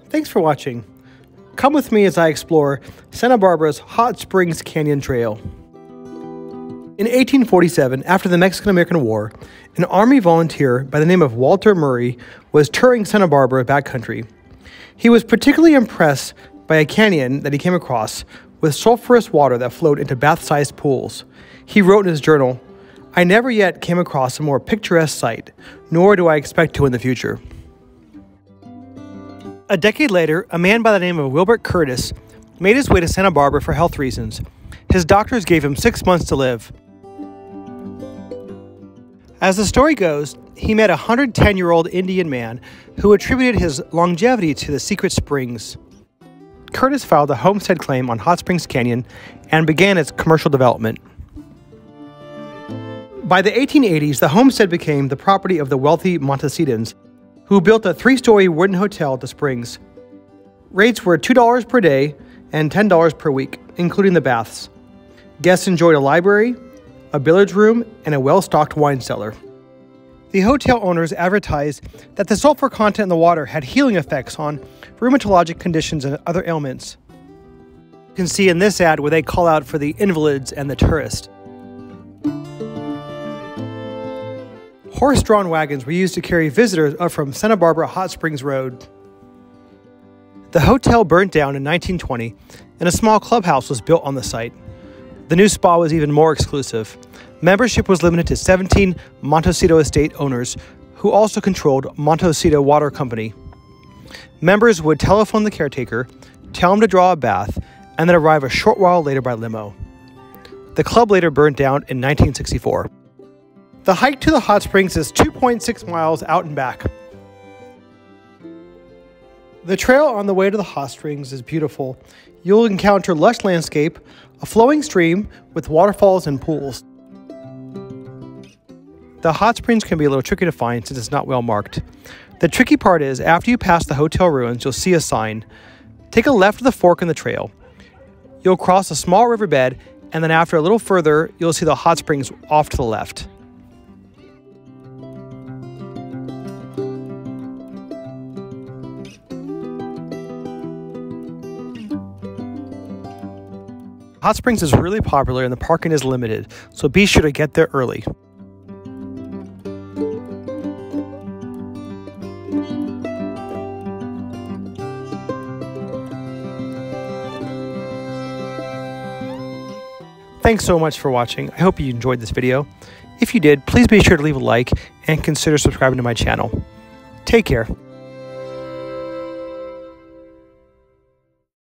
Thanks for watching. Come with me as I explore Santa Barbara's Hot Springs Canyon Trail. In 1847, after the Mexican-American War, an Army volunteer by the name of Walter Murray was touring Santa Barbara backcountry. He was particularly impressed by a canyon that he came across with sulfurous water that flowed into bath-sized pools. He wrote in his journal, "I never yet came across a more picturesque sight, nor do I expect to in the future." A decade later, a man by the name of Wilbert Curtis made his way to Santa Barbara for health reasons. His doctors gave him 6 months to live. As the story goes, he met a 110-year-old Indian man who attributed his longevity to the secret springs. Curtis filed a homestead claim on Hot Springs Canyon and began its commercial development. By the 1880s, the homestead became the property of the wealthy Montecitans, who built a 3-story wooden hotel at the springs. Rates were $2 per day and $10 per week, including the baths. Guests enjoyed a library, a billiards room, and a well-stocked wine cellar. The hotel owners advertised that the sulfur content in the water had healing effects on rheumatologic conditions and other ailments. You can see in this ad where they call out for the invalids and the tourists. Horse-drawn wagons were used to carry visitors up from Santa Barbara Hot Springs Road. The hotel burnt down in 1920, and a small clubhouse was built on the site. The new spa was even more exclusive. Membership was limited to 17 Montecito estate owners, who also controlled Montecito Water Company. Members would telephone the caretaker, tell him to draw a bath, and then arrive a short while later by limo. The club later burnt down in 1964. The hike to the hot springs is 2.6 miles out and back. The trail on the way to the hot springs is beautiful. You'll encounter lush landscape, a flowing stream with waterfalls and pools. The hot springs can be a little tricky to find since it's not well marked. The tricky part is, after you pass the hotel ruins, you'll see a sign. Take a left of the fork in the trail. You'll cross a small riverbed, and then after a little further, you'll see the hot springs off to the left. Hot Springs is really popular and the parking is limited, so be sure to get there early. Thanks so much for watching. I hope you enjoyed this video. If you did, please be sure to leave a like and consider subscribing to my channel. Take care.